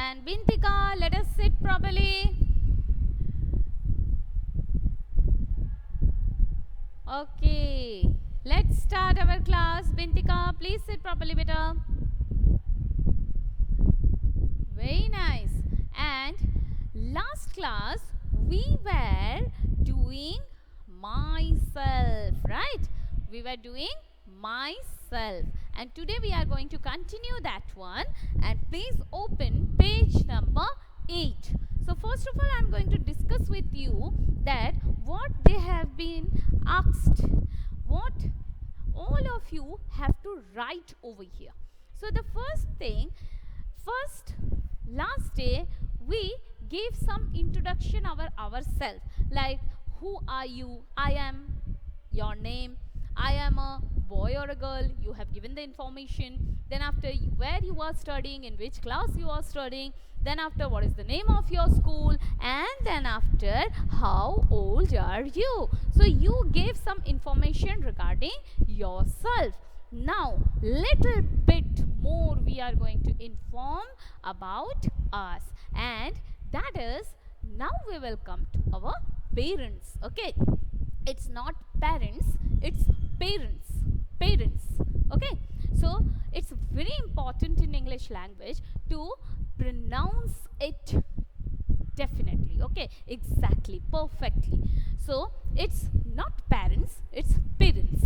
and Bintika, let us sit properly. Okay, let's start our class. Bintika, please sit properly, beta. Very nice. And last class we were doing myself, right? We were doing myself, and today we are going to continue that one. And please open page number 8. So first of all, I'm going to discuss with you that what they have been asked, what all of you have to write over here. So the first last day we gave some introduction about ourselves, like who are you, I am, your name, I am a boy or a girl, you have given the information. Then after where you are studying, in which class you are studying, then after what is the name of your school, and then after how old are you. So you gave some information regarding yourself. Now little bit more we are going to inform about us, and that is, now we will come to our parents. Okay, it's not parents, it's parents. Okay, so it's very important in English language to pronounce it definitely. Okay, exactly, perfectly. So it's not parents, it's parents.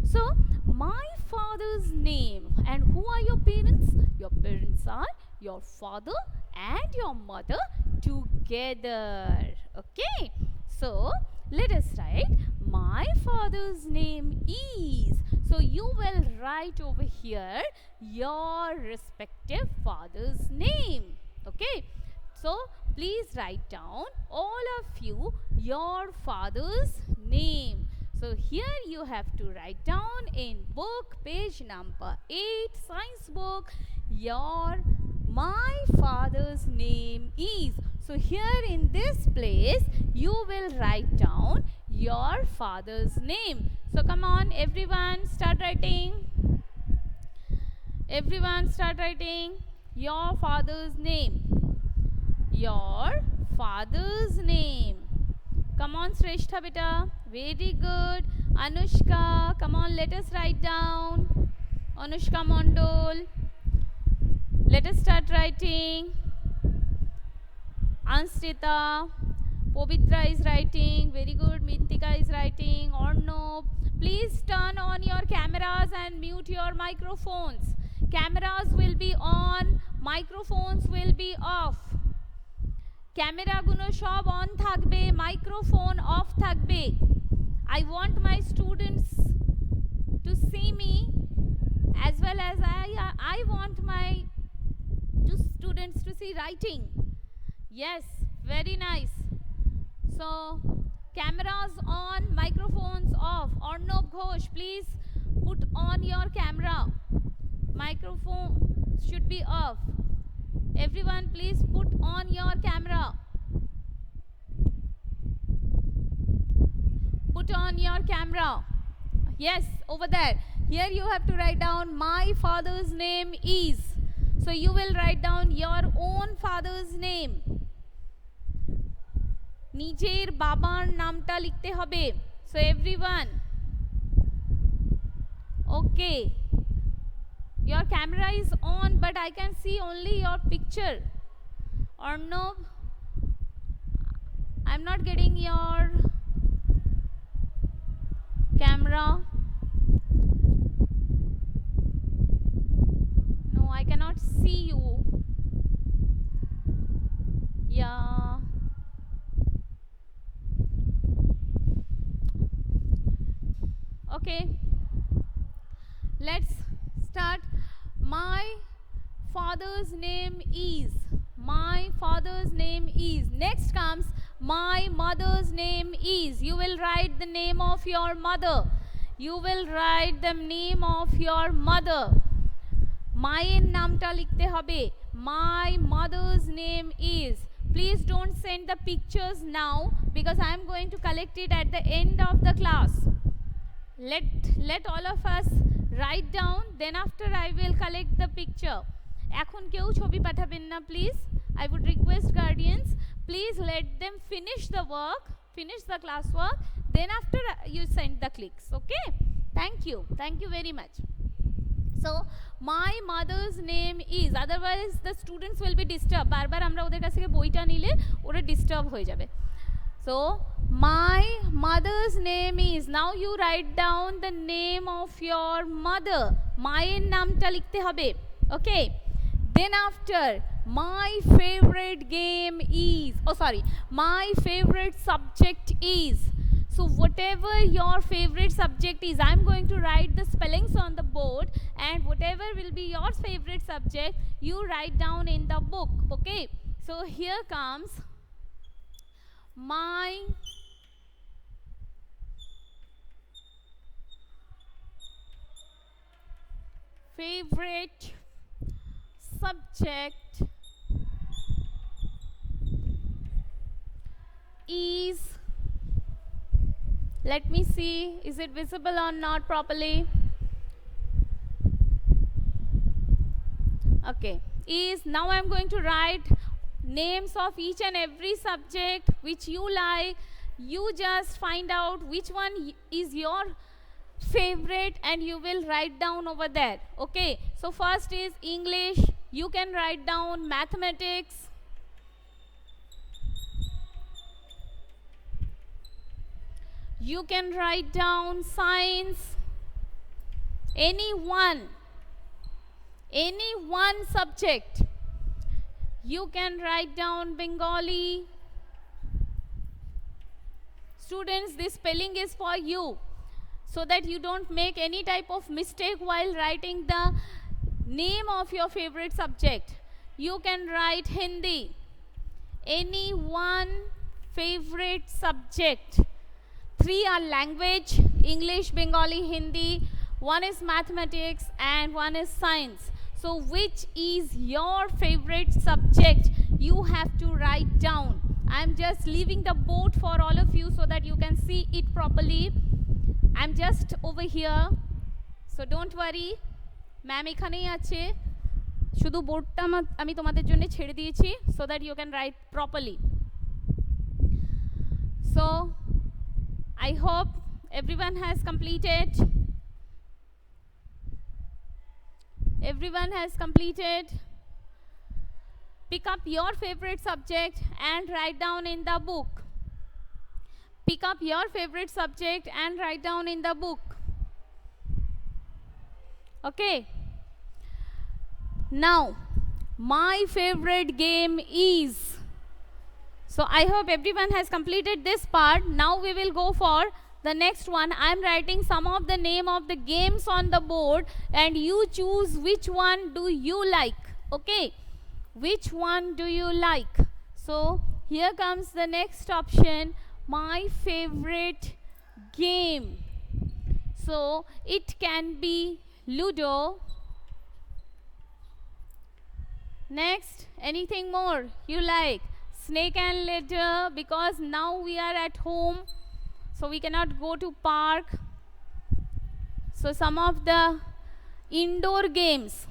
So my father's name, and who are your parents? Your parents are your father and your mother together. Okay, so let us write my father's name is. So you will write over here your respective father's name. Okay, so please write down, all of you, your father's name. So here you have to write down in book page number 8, science book, my father's name is. So here in this place you will write down your father's name. So come on, everyone, start writing. Everyone start writing your father's name. Your father's name. Come on, Shrestha beta. Very good. Anushka, come on, let us write down. Anushka Mondol. Let us start writing. Anstita. Povitra is writing. Very good. Mintika is writing. Ornov. Please turn on your cameras and mute your microphones. Cameras will be on. Microphones will be off. Camera গুলো সব on থাকবে, microphone of থাকবে। I want my students to see me, as well as I want my students to see writing. Yes, very nice. So cameras on, microphones off. Arnab Ghosh, please put on your camera. Microphone should be off. Everyone, please put on your camera. Put on your camera. Yes, over there. Here you have to write down my father's name is. So you will write down your own father's name. নিজের বাবার নামটা লিখতে হবে. So everyone. Okay. Your camera is on, but I can see only your picture. Arnab, I'm not getting your camera. No, I cannot see you. Yeah. Okay. Let's start. My father's name is. My father's name is. Next comes my mother's name is. You will write the name of your mother. You will write the name of your mother. মায়ের নামটা লিখতে হবে. My mother's name is. Please don't send the pictures now, because I am going to collect it at the end of the class. Let all of us write down, then after I will collect the picture. এখন কেউ ছবি পাঠাবেন না please, I would request guardians, please let them finish the work, finish the classwork, then after you send the clicks. Okay, thank you very much. So my mother's name is, otherwise the students will be disturbed, বার বার আমরা ওদের কাছ থেকে বইটা নিলে ওরা disturb হয়ে যাবে. So my mother's name is, now you write down the name of your mother, মায়ের নামটা লিখতে হবে. Okay, then after, my favorite game is, oh sorry, my favorite subject is. So whatever your favorite subject is, I'm going to write the spellings on the board, and whatever will be your favorite subject, you write down in the book. Okay, so here comes my favorite subject is, let me see, is it visible or not properly? Okay, is, now I'm going to write names of each and every subject which you like. You just find out which one is your favorite and you will write down over there. Okay, so first is English, you can write down mathematics, you can write down science, any one subject. You can write down Bengali. Students, this spelling is for you, so that you don't make any type of mistake while writing the name of your favorite subject. You can write Hindi, any one favorite subject. 3 are language, English, Bengali, Hindi. 1 is mathematics and 1 is science. So which is your favorite subject? You have to write down. I'm just leaving the board for all of you so that you can see it properly. I'm just over here, so don't worry. Ma'am ekhanei ache, শুধু বোর্ডটা আমি তোমাদের জন্য ছেড়ে দিয়েছি so that you can write properly. So I hope everyone has completed. Everyone has completed. Pick up your favorite subject and write down in the book. Pick up your favorite subject and write down in the book. Okay. Now, my favorite game is. So I hope everyone has completed this part. Now we will go for the next one. I'm writing some of the name of the games on the board, and you choose which one do you like. Okay, which one do you like? So here comes the next option, my favorite game. So it can be Ludo. Next, anything more you like? Snake and ladder, because now we are at home, so we cannot go to park. So some of the indoor games,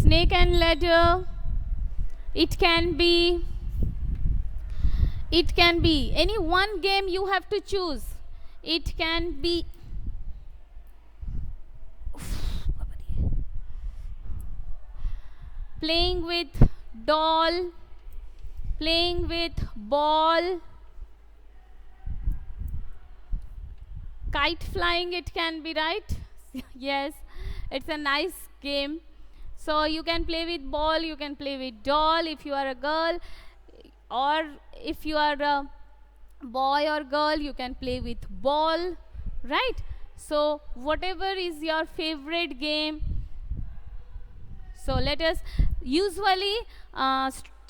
snake and ladder. It can be any one game you have to choose. It can be playing with doll, playing with ball, kite flying, it can be, right? Yes, it's a nice game. So you can play with ball, you can play with doll if you are a girl, or if you are a boy or girl, you can play with ball, right? So whatever is your favorite game. So let us, usually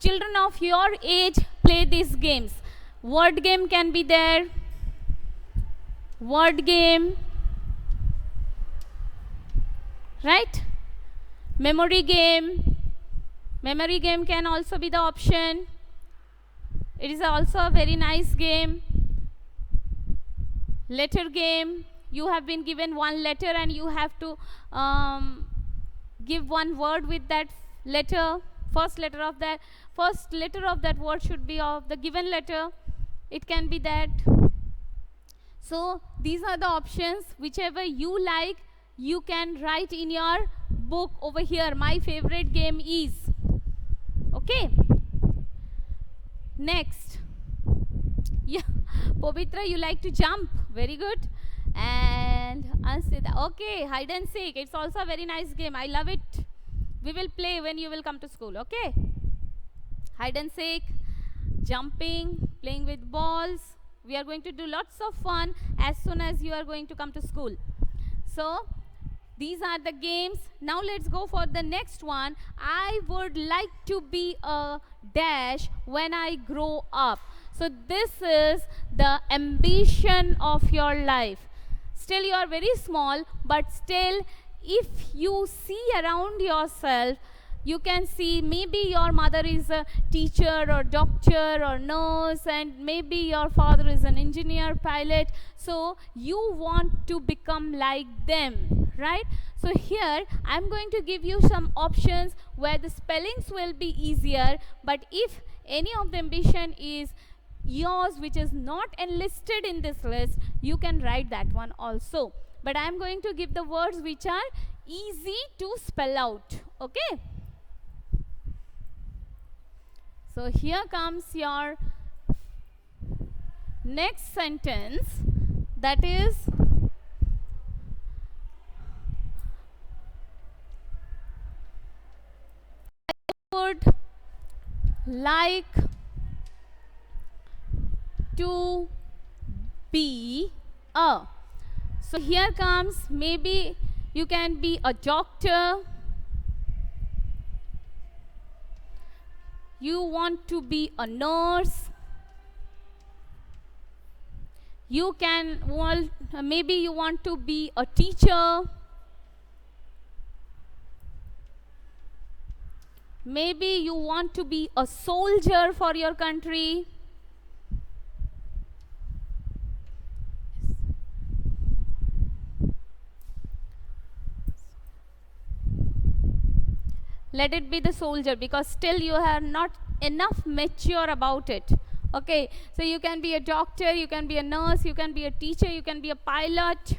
children of your age play these games. Word game can be there, word game, right? Memory game can also be the option. It is also a very nice game. Letter game, you have been given one letter and you have to give one word with that letter, first letter of that word should be of the given letter. It can be that. So these are the options. Whichever you like, you can write in your book over here. My favorite game is. Okay. Next. Yeah, Povitra, you like to jump. Very good. And Ansita, okay, hide and seek. It's also a very nice game. I love it. We will play when you will come to school. Okay. Hide and seek, jumping, playing with balls. We are going to do lots of fun as soon as you are going to come to school. So these are the games. Now let's go for the next one. I would like to be a dash when I grow up. So this is the ambition of your life. Still you are very small, but still if you see around yourself, you can see maybe your mother is a teacher or doctor or nurse, and maybe your father is an engineer, pilot. So you want to become like them, right? So here I'm going to give you some options where the spellings will be easier, but if any of the ambition is yours which is not enlisted in this list, you can write that one also. But I'm going to give the words which are easy to spell out. Okay? So here comes your next sentence, that is I would like to be a. So here comes, maybe you can be a doctor. You want to be a nurse. You can, well, maybe you want to be a teacher. Maybe you want to be a soldier for your country. Let it be the soldier, because still you are not enough mature about it. Okay, so you can be a doctor, you can be a nurse, you can be a teacher, you can be a pilot.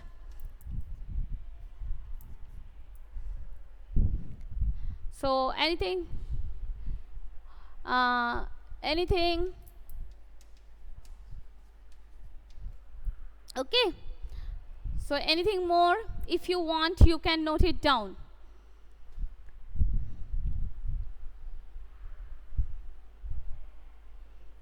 So anything? Anything? Okay. So anything more? If you want, you can note it down.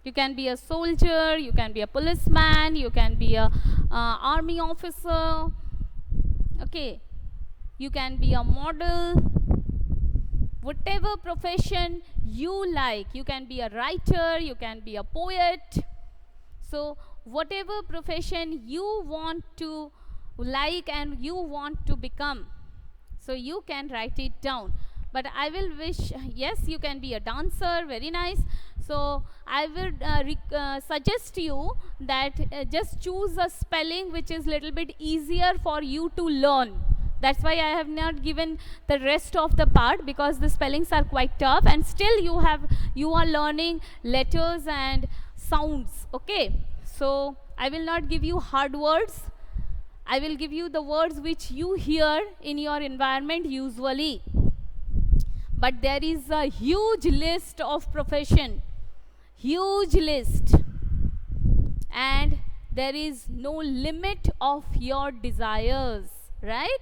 You can be a soldier, you can be a policeman, you can be a army officer. Okay, you can be a model. Whatever profession you like, you can be a writer, you can be a poet. So whatever profession you want to like and you want to become, so you can write it down. But I will wish, yes, you can be a dancer, very nice. So I would suggest you that just choose a spelling which is little bit easier for you to learn. That's why I have not given the rest of the part, because the spellings are quite tough, and still you are learning letters and sounds. Okay, so I will not give you hard words. I will give you the words which you hear in your environment usually. But there is a huge list of profession, huge list, and there is no limit of your desires, right?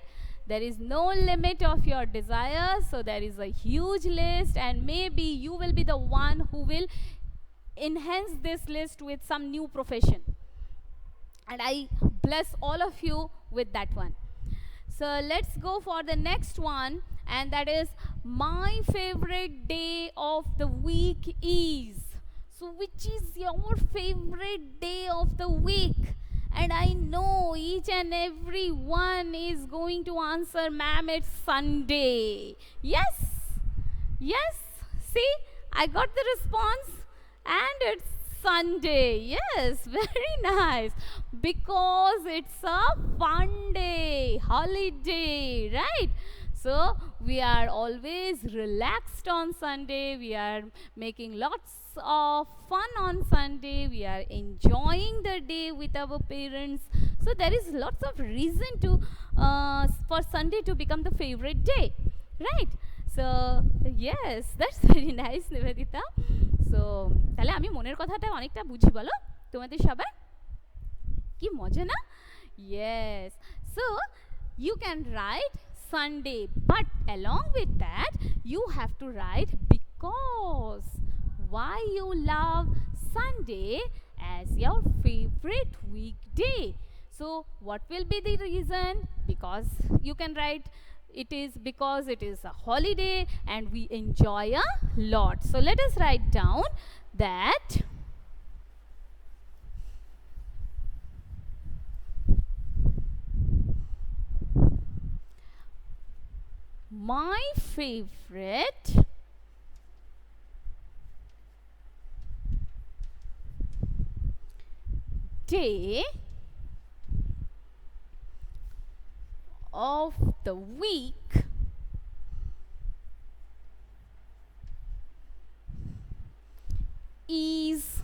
There is no limit of your desires, so there is a huge list, and maybe you will be the one who will enhance this list with some new profession. And I bless all of you with that one. So let's go for the next one, and that is my favorite day of the week is. So which is your favorite day of the week? And I know each and every one is going to answer, ma'am, it's Sunday. Yes, yes, see, I got the response, and it's Sunday. Yes, very nice, because it's a fun day, holiday, right? So we are always relaxed on Sunday. We are making lots of fun on Sunday. We are enjoying the day with our parents. So there is lots of reason to for Sunday to become the favorite day, right? So yes, that's very nice, Nivedita. So তাহলে আমি মনের কথাটা অনেকটা বুঝি বলো তোমাদের সবার কি মজা না yes so you can write Sunday but along with that you have to write because why you love Sunday as your favorite weekday so what will be the reason because you can write it is because it is a holiday and we enjoy a lot so let us write down that my favorite day of the week is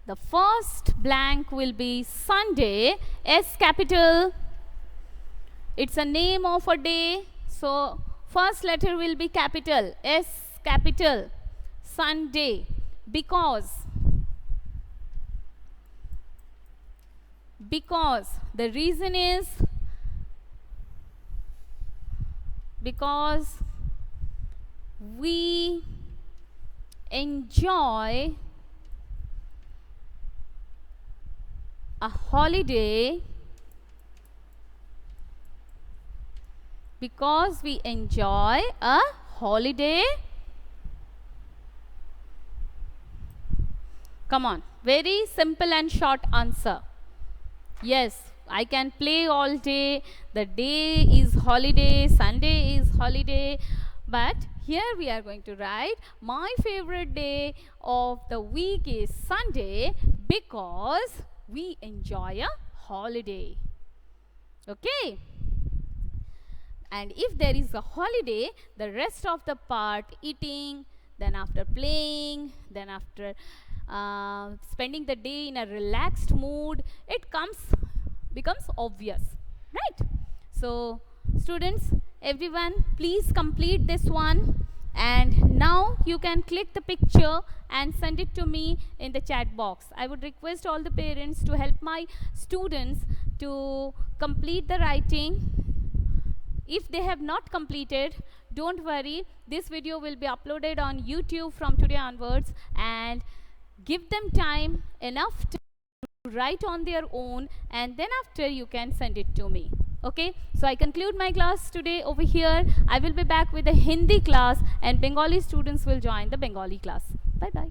the first blank will be Sunday S capital it's a name of a day so first letter will be capital S capital Sunday because the reason is because we enjoy a holiday because we enjoy a holiday come on very simple and short answer yes I can play all day the day is holiday Sunday is holiday but here we are going to write my favorite day of the week is Sunday because we enjoy a holiday okay and if there is a holiday the rest of the part eating then after playing then after spending the day in a relaxed mood it becomes obvious right so students everyone please complete this one and now you can click the picture and send it to me in the chat box I would request all the parents to help my students to complete the writing if they have not completed don't worry this video will be uploaded on YouTube from today onwards and give them time enough to write on their own and then after you can send it to me okay so I conclude my class today over here I will be back with the Hindi class and Bengali students will join the Bengali class bye bye